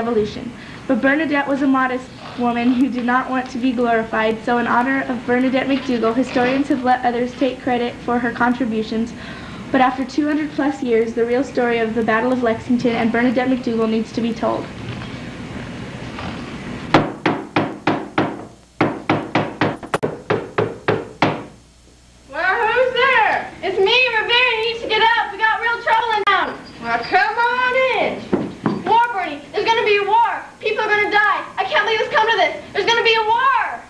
Revolution. But Bernadette was a modest woman who did not want to be glorified, so in honor of Bernadette McDoogle, historians have let others take credit for her contributions. But after 200 plus years, the real story of the Battle of Lexington and Bernadette McDoogle needs to be told. Well, who's there? It's me, Revere. You need to get up. We got real trouble in town. Well, come on in. War, Bernie. There's going to be a war. People are going to die. I can't believe it's come to this. There's going to be a war.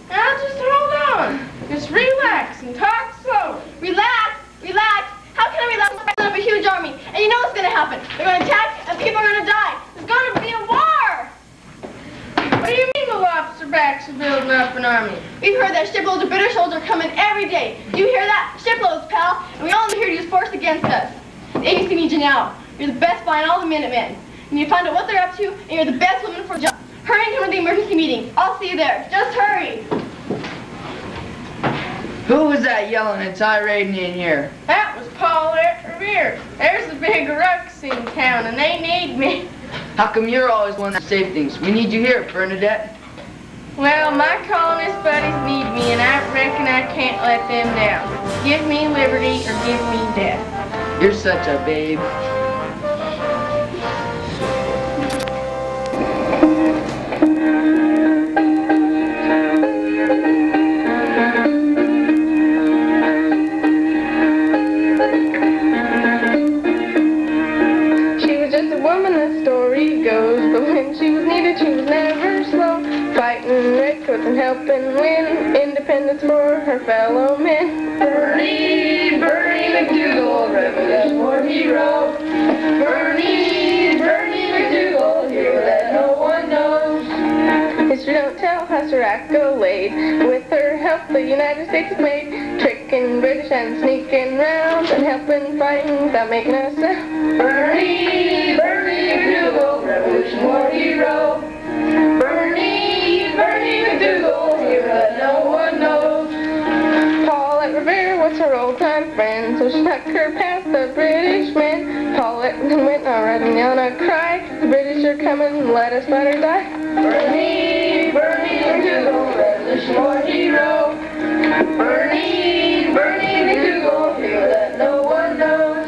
Now, just hold on. Just relax and talk slow. Relax? Relax? How can I relax when I set up a huge army? And you know what's going to happen. They're going to attack and people are going to die. There's going to be a war. What do you mean the lobster backs are building up an army? We've heard that shiploads of British soldiers are coming every day. Do you hear that? Shiploads, pal. And we all know here to use force against us. The ABC needs you now. You're the best flying all the Minutemen. You need to find out what they're up to, and you're the best woman for the job. Hurry and come to the emergency meeting. I'll see you there. Just hurry. Who was that yelling and tirading in here? That was Paulette Revere. There's the big rucks in town, and they need me. How come you're always one to save things? We need you here, Bernadette. Well, my colonist buddies need me, and I reckon I can't let them down. Give me liberty or give me death. You're such a babe. And helping win independence for her fellow men. Bernie, Bernie McDoogle, Revolution War hero. Bernie, Bernie McDoogle, hero that no one knows. History don't tell has her accolade. With her help, the United States has made tricking British and sneaking round and helping fighting without making a sound. Bernie, Bernie McDoogle, Revolution War hero. Bernie, Bernie McDoogle, hero that no one knows. Paulette Revere was her old-time friend, so she snuck her past the British men. Paulette went running on a cry, the British are coming, let us let her die. Bernie, Bernie McDoogle, Revolution War hero. Bernie, Bernie McDoogle, hero that no one knows.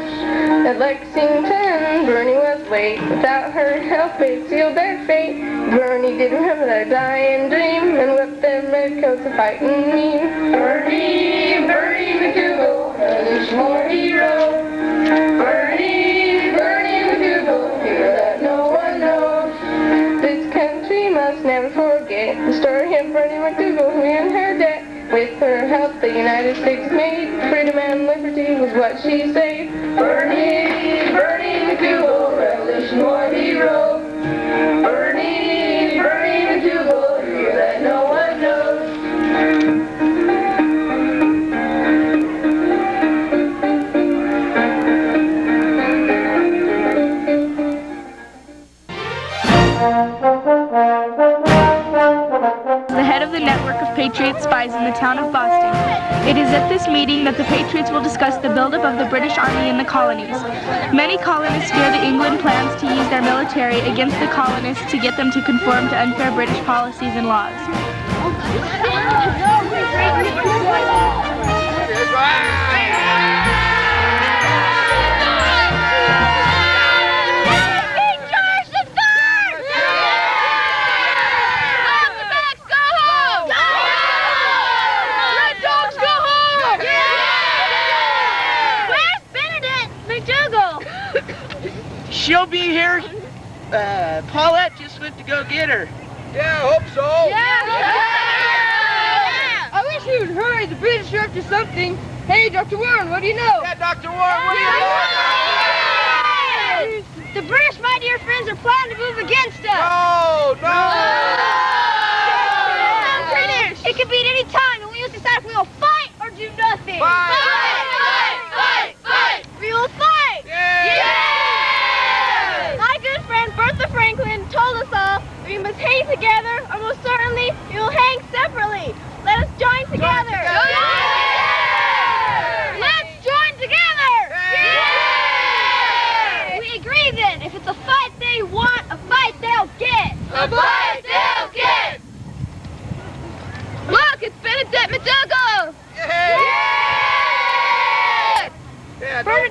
At Lexington, Bernie was late. Without her help, it sealed their fate. Bernie did remember their dying dream and whipped their redcoats a fighting mean. Bernie, Bernie McDoogle, Revolution War hero. Bernie, Bernie McDoogle, hero that no one knows. This country must never forget the story of Bernie McDoogle who earned her debt. With her help, the United States made freedom and liberty was what she saved. Bernie, Bernie McDoogle, Revolution War hero. Bernie, Bernie McDoogle, hero that no one knows. The head of the network of Patriot spies in the town of Boston. It is at this meeting that the Patriots will discuss the buildup of the British Army in the colonies. Many colonists fear that England plans to use their military against the colonists to get them to conform to unfair British policies and laws. She'll be here. Paulette just went to go get her. Yeah, I hope so. Yeah. I wish he would hurry. The British are up to something. Hey, Dr. Warren, what do you know? Yeah, Dr. Warren, what do you know? The British, my dear friends, are planning to move against us. No. British. It could be at any time, and we must decide if we will fight or do nothing. Fight. We will fight. Yeah. My good friend Bertha Franklin told us all we must hang together, or most certainly we will hang separately. Let us join together. Let's join together. We agree then. If it's a fight they want, a fight they'll get.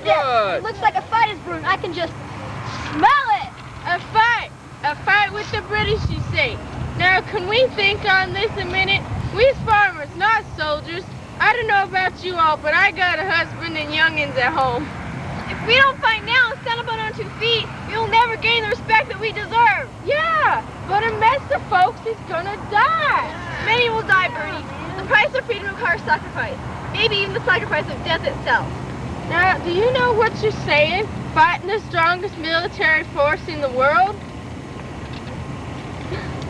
Good. It looks like a fight is brewing. I can just smell it. A fight. A fight with the British, you say. Now, can we think on this a minute? We's farmers, not soldiers. I don't know about you all, but I got a husband and youngins at home. If we don't fight now and stand up on our 2 feet, we'll never gain the respect that we deserve. Yeah, but a mess of folks is gonna die. Many will die, Bernie. The price of freedom requires sacrifice. Maybe even the sacrifice of death itself. Now, do you know what you're saying? Fighting the strongest military force in the world?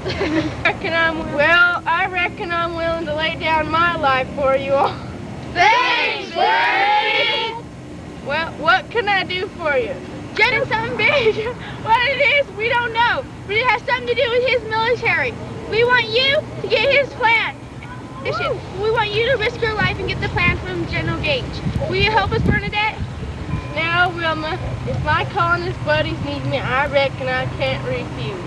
I reckon I'm willing to lay down my life for you all. Thanks, Bernie! Well, what can I do for you? Getting something big. What it is, we don't know. But it has something to do with his military. We want you to get his plan. We want you to risk your life and get the plan from General Gage. Will you help us, Bernadette? Now, Wilma, if my colonist buddies need me, I reckon I can't refuse.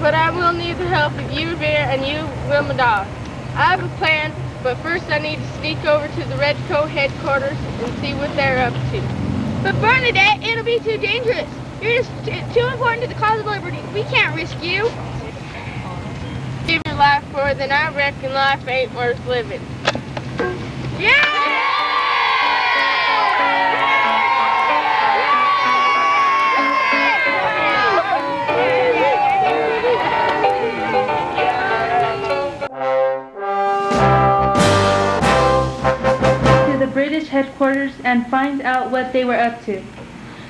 But I will need the help of you, Vera, and you, Wilma Dawes. I have a plan, but first I need to sneak over to the Redcoat headquarters and see what they're up to. But Bernadette, it'll be too dangerous. You're just too important to the cause of liberty. We can't risk you. Give your life for it, then I reckon life ain't worth living. Yeah! British headquarters and find out what they were up to.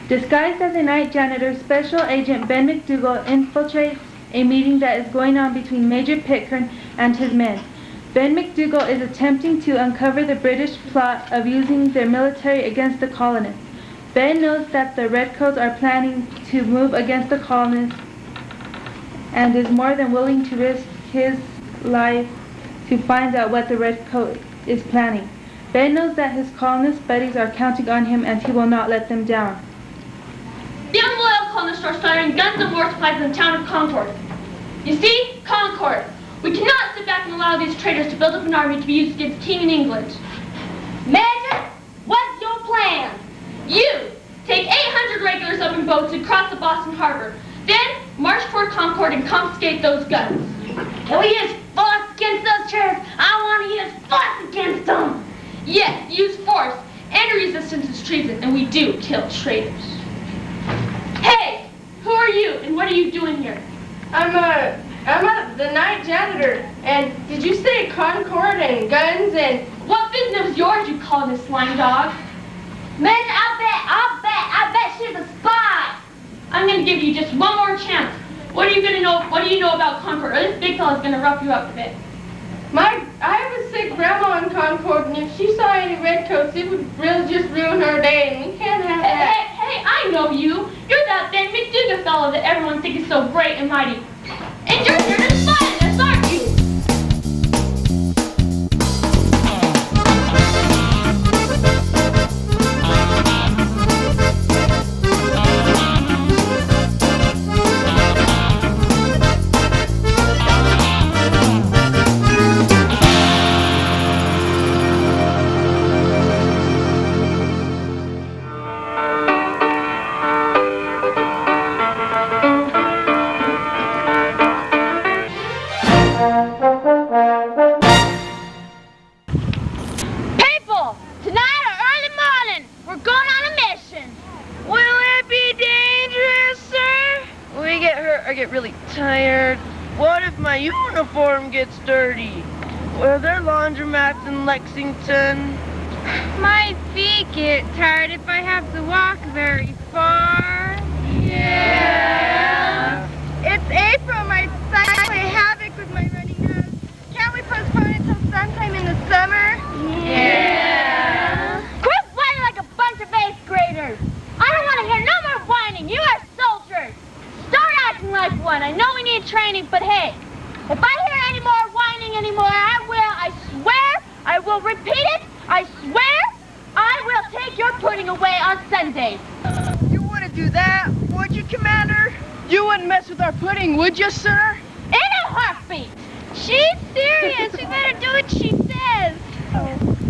Disguised as a night janitor, Special Agent Ben McDoogle infiltrates a meeting that is going on between Major Pitcairn and his men. Ben McDoogle is attempting to uncover the British plot of using their military against the colonists. Ben knows that the Redcoats are planning to move against the colonists and is more than willing to risk his life to find out what the Redcoat is planning. Ben knows that his colonist buddies are counting on him and he will not let them down. The unloyal colonists are firing guns and war supplies in the town of Concord. You see? Concord. We cannot sit back and allow these traitors to build up an army to be used against King in England. Major, what's your plan? You take 800 regulars up in boats and cross the Boston Harbor. Then march toward Concord and confiscate those guns. Can we use force against those traitors? I want to use force against them. Yes, use force, and resistance is treason, and we do kill traitors. Hey, who are you, and what are you doing here? I'm the night janitor, and did you say Concord and guns and... What business is yours, you call this slime dog? Man, I bet she's a spy. I'm gonna give you just one more chance. What do you know about Concord, or this big fella's gonna rough you up a bit. I have a sick grandma in Concord, and if she saw any redcoats, it would just ruin her day, and we can't have that. Hey, I know you. You're that Ben McDoogle fellow that everyone thinks is so great and mighty. And you're here to spy on us, aren't you? Gets dirty. Were there laundromats in Lexington? My feet get tired if I have to walk very far. Yeah. It's April. My son play havoc with my runny nose. Can't we postpone it till sometime in the summer? Yeah. Quit whining like a bunch of 8th graders. I don't want to hear no more whining. You are soldiers. Start acting like one. I know we need training, but hey, if I hear any more whining anymore, I swear, I will repeat it, I swear, I will take your pudding away on Sundays. You wouldn't do that, would you, Commander? You wouldn't mess with our pudding, would you, sir? In a heartbeat. She's serious. We better do what she says.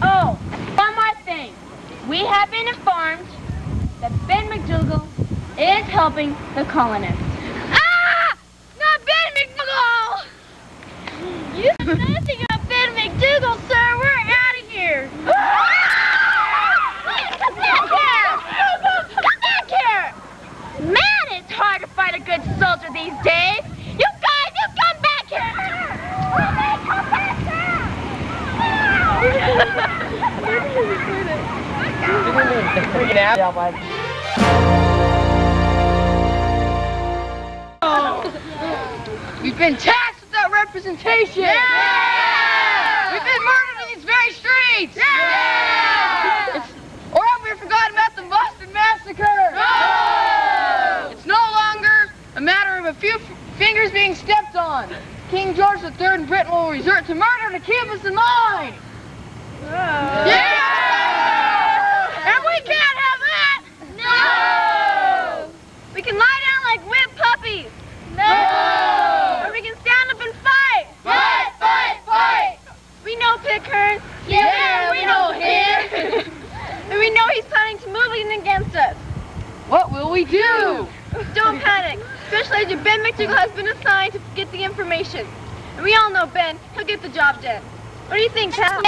Oh, one more thing. We have been informed that Ben McDoogle is helping the colonists. Ah! Not Ben McDoogle! You said nothing about Ben McDoogle, sir. We're out of here. Come back here! Come back here! Man, it's hard to find a good soldier these days. You guys, you come back here! Come back We've been taxed without representation! Yeah! We've been murdered in these very streets! Yeah! Or have we forgotten about the Boston Massacre? No! It's no longer a matter of a few fingers being stepped on. King George III in Britain will resort to murder to keep us in line! Yeah! And we can't have that! No! We can lie down like whipped puppies! No! Or we can stand up and fight! Fight! Fight! Fight! We know Pickers! Yeah, we know him! And we know he's planning to move in against us! What will we do? Don't panic! Special Agent Ben McDoogle has been assigned to get the information. And we all know Ben, he'll get the job done. What do you think, Pal?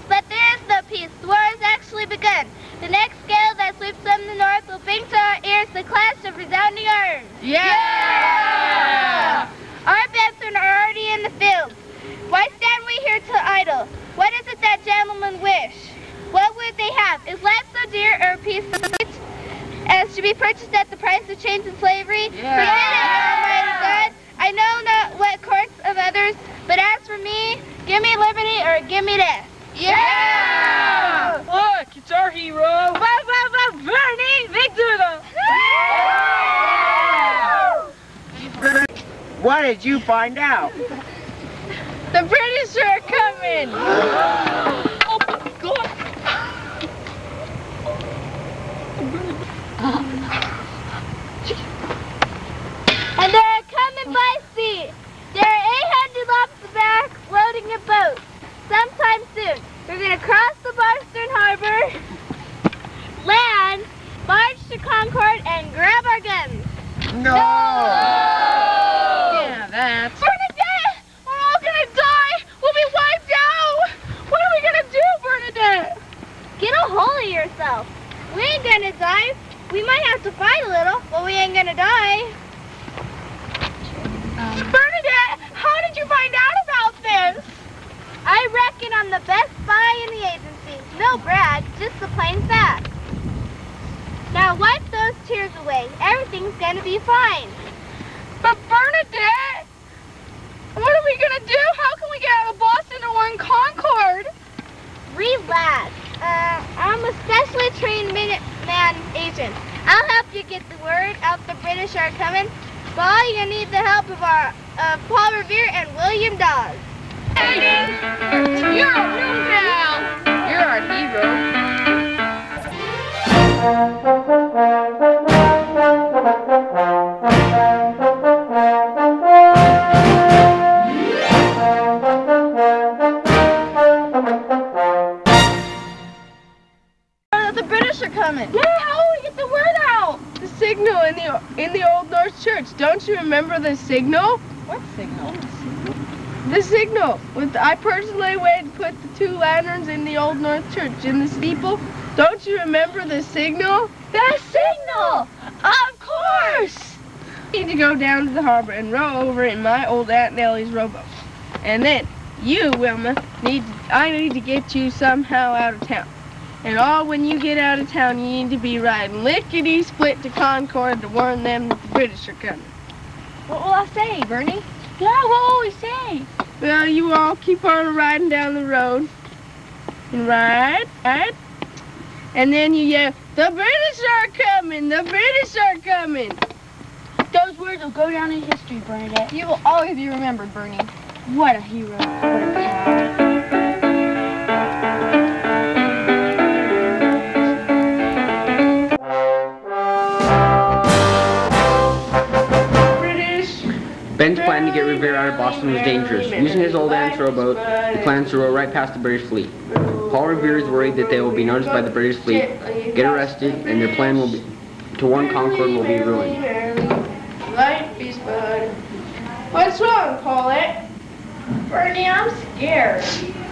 But there is no peace. The war has actually begun. The next gale that sweeps from the north will bring to our ears the clash of resounding arms. Yeah! Our brethren are already in the field. Why stand we here to idle? What is it that gentlemen wish? What would they have? Is life so dear or peace so rich as to be purchased at the price of chains and slavery? Yeah. Forget it, Almighty God. I know not what courts of others, but as for me, give me liberty or give me death. Yeah! Look, it's our hero! Bernie McDoogle! What did you find out? The British are coming! Oh my God! And they're coming by sea. There are 800 lobster backs floating in boats. Sometime soon, we're going to cross the Boston Harbor, land, march to Concord, and grab our guns. No! Yeah, that's... Bernadette! We're all going to die! We'll be wiped out! What are we going to do, Bernadette? Get a hold of yourself. We ain't going to die. We might have to fight a little, but we ain't going to die. Bernadette, how did you find out about this? I reckon I'm the best spy in the agency. No brag, just the plain fact. Now wipe those tears away. Everything's gonna be fine. But Bernadette, what are we gonna do? How can we get out of Boston or we're in Concord? Relax. I'm a specially trained Minuteman agent. I'll help you get the word out the British are coming. But all you need the help of our Paul Revere and William Dawes. You're a real pal. You're our hero. The British are coming. Yeah, how will we get the word out? The signal in the Old North Church. Don't you remember the signal? What signal? The signal. I personally went and put the 2 lanterns in the Old North Church in the steeple. Don't you remember the signal? The signal! Of course! I need to go down to the harbor and row over in my old Aunt Nellie's rowboat. And then you, Wilma, I need to get you somehow out of town. And when you get out of town, you need to be riding lickety-split to Concord to warn them that the British are coming. What will I say, Bernie? Yeah, what will we say? Well, you all keep on riding down the road. And ride. And then you yell, the British are coming! The British are coming! Those words will go down in history, Bernadette. You will always be remembered, Bernie. What a hero. What a pal. Ben's plan to get Revere out of Boston was dangerous. Using his old aunt's rowboat, he plans to row right past the British fleet. Paul Revere is worried that they will be noticed by the British fleet, get arrested, and their plan will be to warn Concord will be ruined. What's wrong, Paulette? Bernie, I'm scared.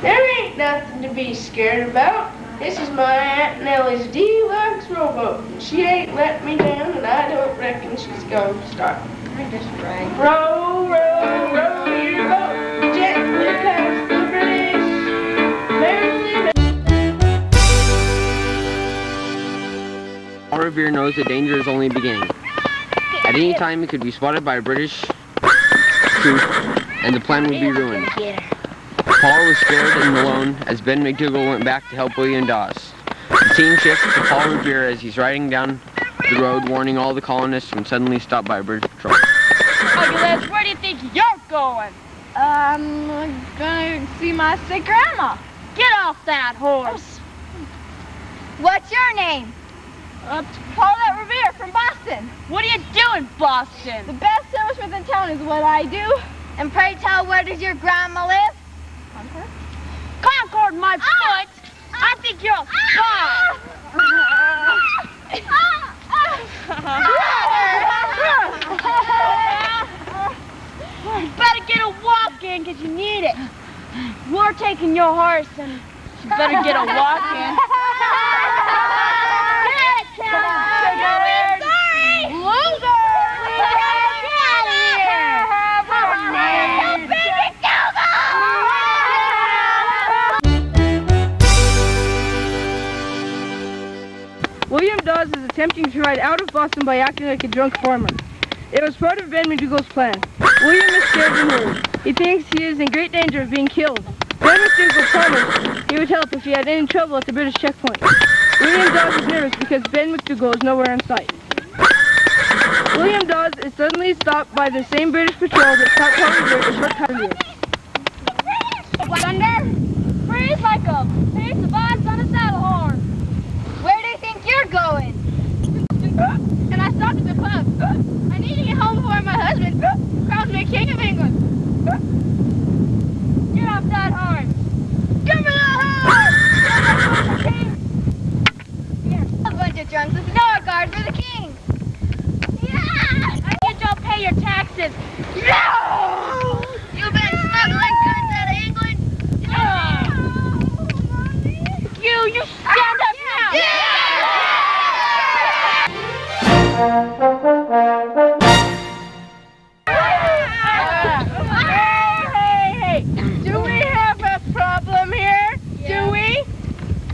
There ain't nothing to be scared about. This is my Aunt Nellie's deluxe rowboat. She ain't let me down, and I don't reckon she's going to stop. I just right. Row, row, row your boat gently past the British. Merrily. Paul Revere knows the danger is only beginning. At any time, he could be spotted by a British troop, and the plan would be ruined. Paul was scared and alone as Ben McDoogle went back to help William Dawes. The scene shifts to Paul Revere as he's riding down the road, warning all the colonists when suddenly stopped by a British patrol. Douglas, where do you think you're going? I'm gonna see my sick grandma. Get off that horse. What's your name? Paulette Revere from Boston. What do you do in Boston? The best service within town is what I do. And pray tell, where does your grandma live? Concord, my foot! I think you're a spy! You better get a walk in, because you need it. We're taking your horse, and you better get a walk in. Sorry! Loser! William Dawes is attempting to ride out of Boston by acting like a drunk farmer. It was part of Ben McDougle's plan. William is scared and worried. He thinks he is in great danger of being killed. Ben McDoogle promised he would help if he had any trouble at the British checkpoint. William Dawes is nervous because Ben McDougle is nowhere in sight. William Dawes is suddenly stopped by the same British patrol that stopped Paul Revere a short time ago. Thunder, freeze like a piece of ice on a saddle horn. Where do you think you're going? And I stopped at the pub. I need to get home before my husband crowns me king of England. Get off that horse. Give me that horse! King. Yeah. A bunch of drunks with no regard for the king. Yeah! I need y'all pay your taxes. No! You've been smuggling goods out of England? You stand up now! Hey! Do we have a problem here? Do we?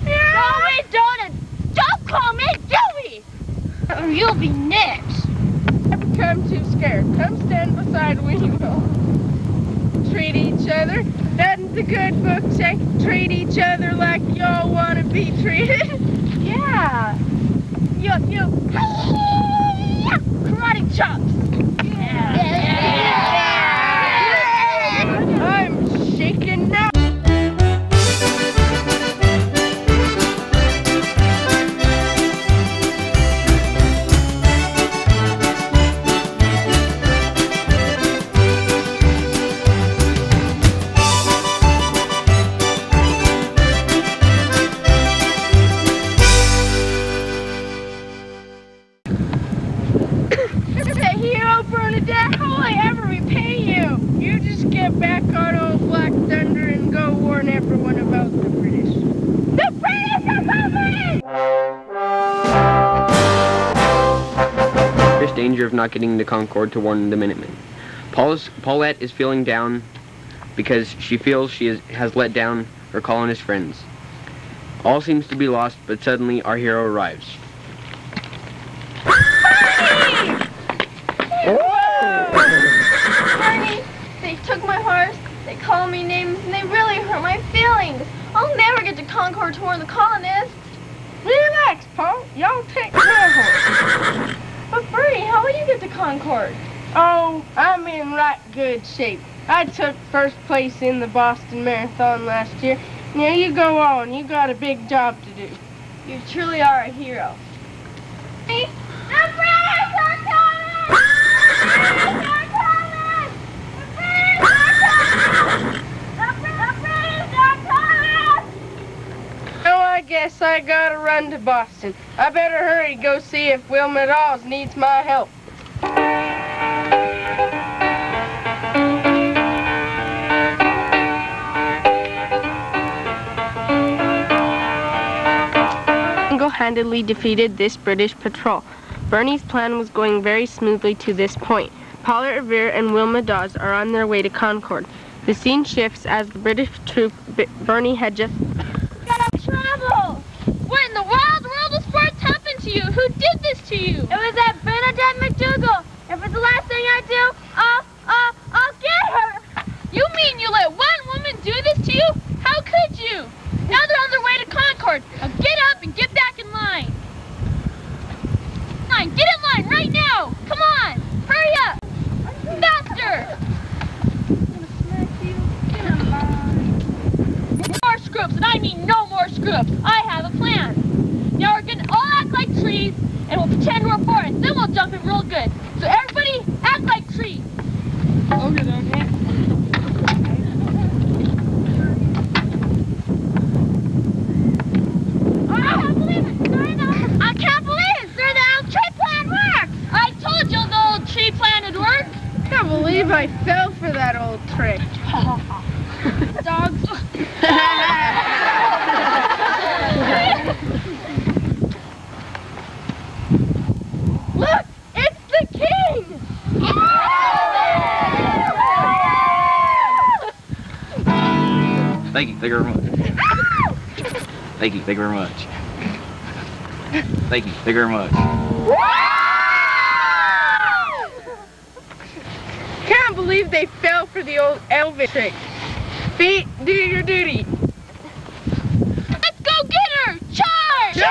Yeah. No, we don't. Don't call me Dewey! Or you'll be next. Never become too scared. Come stand beside me, you will. Treat each other. Doesn't the good book say treat each other like y'all want to be treated? Yeah. You. Karate chops. Yeah. I'm shaking now. Bernadette, how will I ever repay you? You just get back on old Black Thunder and go warn everyone about the British. The British are coming! There's danger of not getting to Concord to warn the Minutemen. Paulette is feeling down because she feels she has let down her colonist friends. All seems to be lost, but suddenly our hero arrives. Bernie, they took my horse, they call me names, and they really hurt my feelings. I'll never get to Concord to warn the colonists. Relax, Paul. Y'all take my horse. But Bernie, how will you get to Concord? Oh, I'm in right good shape. I took first place in the Boston Marathon last year. Now you go on. You got a big job to do. You truly are a hero. The British are coming! The British are coming! The British are coming! The British are coming! guess I gotta run to Boston. I better hurry go see if Will McDoogle needs my help. Single-handedly defeated this British patrol. Bernie's plan was going very smoothly to this point. Pollard Revere and Will McDoogle are on their way to Concord. The scene shifts as the British troop Bernie had just... Trouble! What in the wild world of sports happened to you? Who did this to you? It was that Bernadette McDoogle. If it's the last thing I do, I'll get her. You mean you let one woman do this to you? How could you? Now they're on their way to Concord. Now get up and get back in line. Get in line right now. Come on. Hurry up. Faster. More screw-ups, and I mean no more screw-ups. I have a plan. Now we're gonna all act like trees, and we'll pretend we're forest. Then we'll jump it real good. So everybody, act like trees. Okay. I can't believe it, sir. The old tree plan works. I told you the old tree plan would work. I can't believe I fell for that old trick. Dogs. Look, it's the king! Thank you very much. Thank you very much. Thank you very much. Can't believe they fell for the old Elvis trick. Feet, do your duty. Let's go get her! Charge!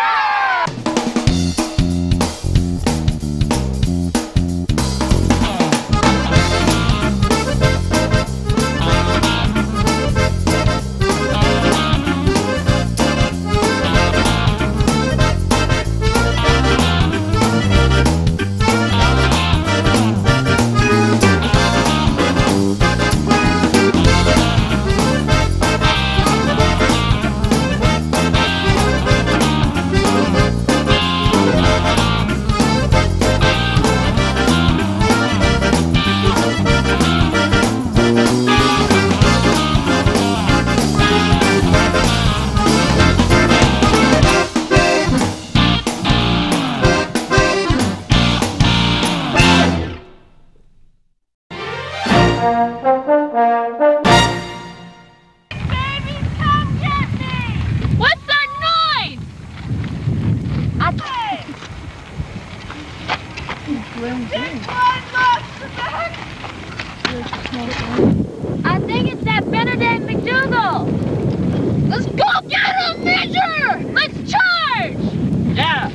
I think it's that Bernadette McDoogle. Let's go get him, Major! Let's charge! Yeah.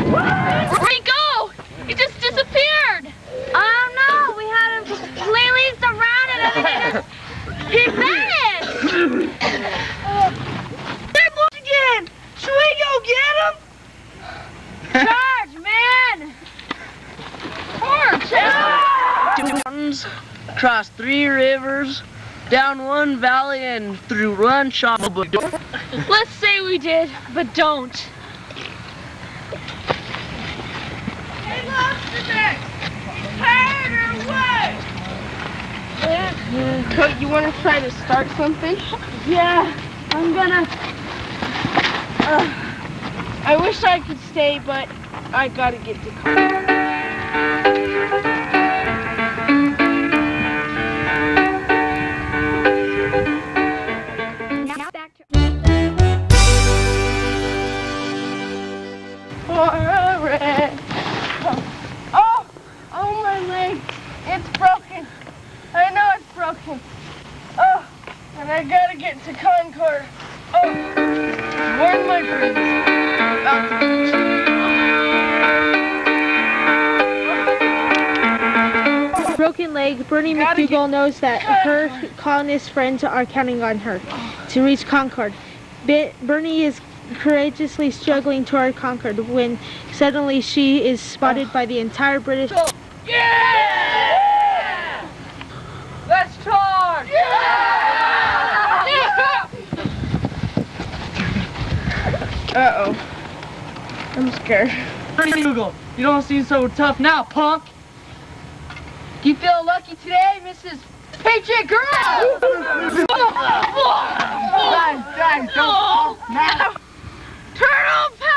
Where'd he go? He just disappeared. I don't know. We had him completely surrounded and he vanished. They're moved again. Should we go get them? Charge, man! Mountains, across 3 rivers, down 1 valley, and through 1 shop. Let's say we did, but don't. Hey, Lobsterback! Tired or what? Coach, you want to try to start something? Yeah, I'm gonna... I wish I could stay, but I gotta get to college. Oh, my leg. It's broken. I know it's broken. Oh, and I gotta get to Concord. Oh, where are my friends? Broken leg, Bernie McDoogle knows that her colonist friends are counting on her to reach Concord. Bernie is courageously struggling toward Concord when suddenly she is spotted by the entire British... Yeah! Let's charge! Yeah! Uh-oh. I'm scared. Ben McDoogle, you don't seem so tough now, punk. Do you feel lucky today, Mrs. Patriot Girl? Guys, don't talk now. Turtle power!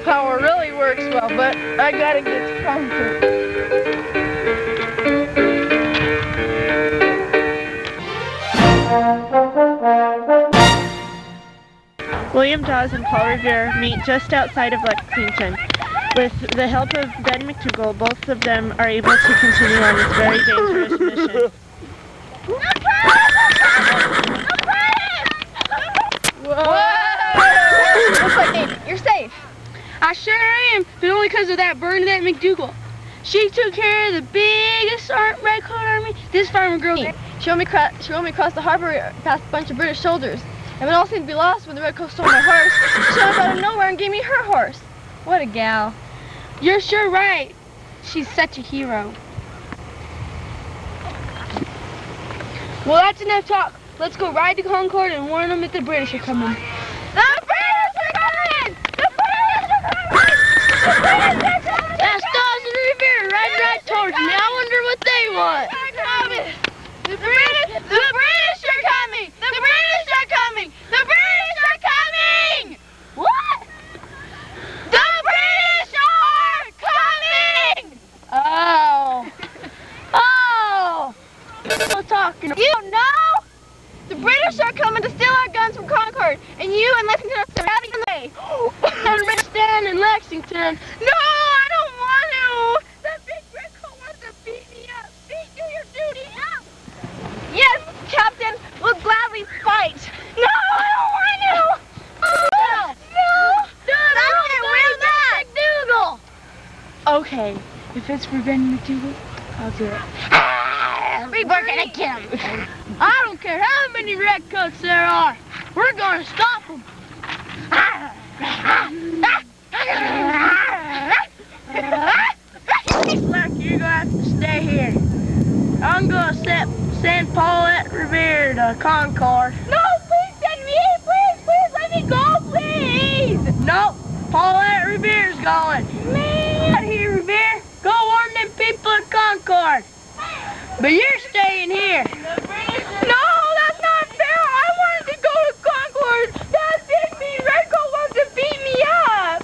Power really works well, but I gotta get to Concord. William Dawes and Paul Revere meet just outside of Lexington. With the help of Ben McDoogle, both of them are able to continue on this very dangerous mission. Whoa! Looks like you're safe. I sure am, but only because of that Bernadette McDoogle. She took care of the biggest Red Coat Army this farmer girl did. She let me cross the harbor past a bunch of British soldiers. And when all seemed to be lost when the Redcoats stole my horse, she showed up out of nowhere and gave me her horse. What a gal. You're sure right. She's such a hero. Well, that's enough talk. Let's go ride to Concord and warn them that the British are coming. The British are coming! The British are coming! The British are coming! That's Dawes and Revere riding right towards me. I wonder what they want. The British are coming! The British are coming! The British are coming! What? The British are coming! Oh. Oh. People talking. You don't know? The British are coming to steal our guns from Concord, and you and Lexington are having the way. And we're standing in Lexington. No, I don't want to. That big redcoat wants to beat me up. Please do your duty. Yes, Captain, we'll gladly fight. No, I don't want to. No. That's McDoogle. Okay, if it's for Ben McDoogle, I'll do it. We're gonna get him. I don't care how many redcoats there are. We're gonna stop them. Look, you're gonna have to stay here. I'm gonna send Paulette Revere to Concord. No, please send me. Please let me go, please. Nope, Paulette Revere's going. Man, out here, Revere. Go warn them people at Concord. But you're staying here. No, that's not fair. I wanted to go to Concord. That big mean redcoat wants to beat me up.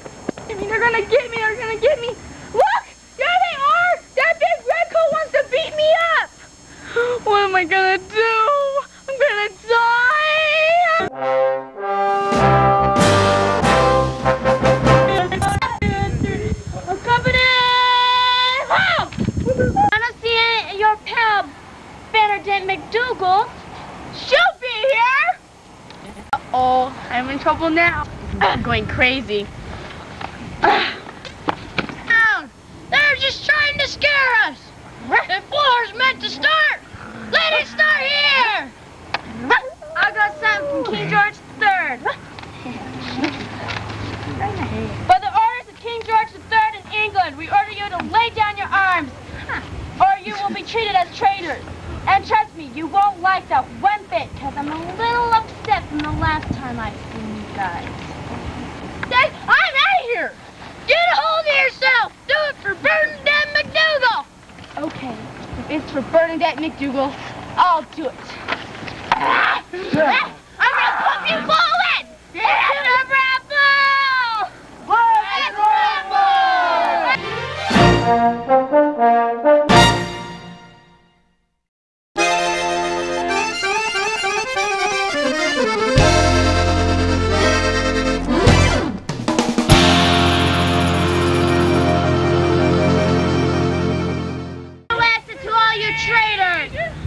I mean, they're gonna get me. They're gonna get me. Look, there they are. That big redcoat wants to beat me up. What am I gonna do? I'm gonna die. I'm coming in. Help! I don't see your pal, Bernadette McDoogle. She'll be here. Uh-oh, I'm in trouble now. I'm going crazy. They're just trying to scare us. The war's meant to start. Let it start here. I got something from King George III. By the orders of King George III in England, we order you to lay down your arms, or you will be treated as traitors. And trust me, you won't like that one bit, because I'm a little upset from the last time I've seen you guys. I'm out of here! Get a hold of yourself! Do it for Bernadette McDoogle! Okay, if it's for Bernadette McDoogle, I'll do it. I'm gonna pump you forward! Let's rumble! Let's rumble!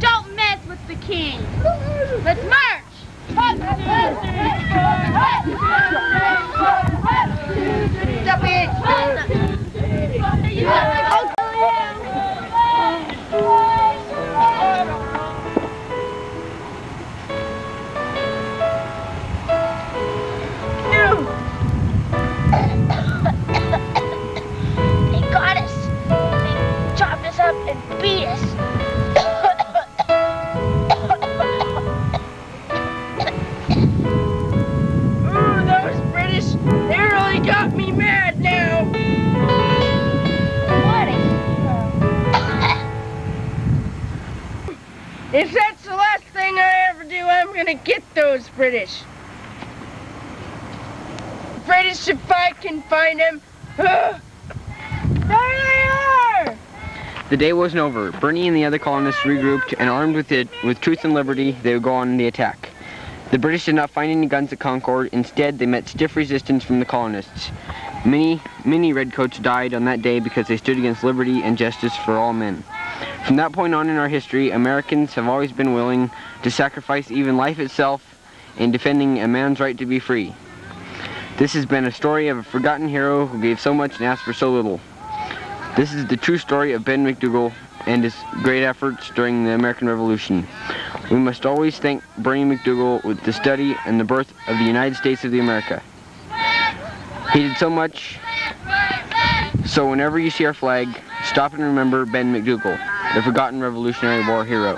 Don't mess with the king. Let's march. Stop it. They got us. They chopped us up and beat us. If that's the last thing I ever do, I'm gonna get those British. British, if I can find them. There they are! The day wasn't over. Bernie and the other colonists regrouped, and armed with truth and liberty, they would go on the attack. The British did not find any guns at Concord. Instead, they met stiff resistance from the colonists. Many redcoats died on that day because they stood against liberty and justice for all men. From that point on in our history, Americans have always been willing to sacrifice even life itself in defending a man's right to be free. This has been a story of a forgotten hero who gave so much and asked for so little. This is the true story of Ben McDoogle and his great efforts during the American Revolution. We must always thank Bernie McDoogle with the study and the birth of the United States of America. He did so much, so whenever you see our flag, stop and remember Ben McDoogle, the forgotten Revolutionary War hero.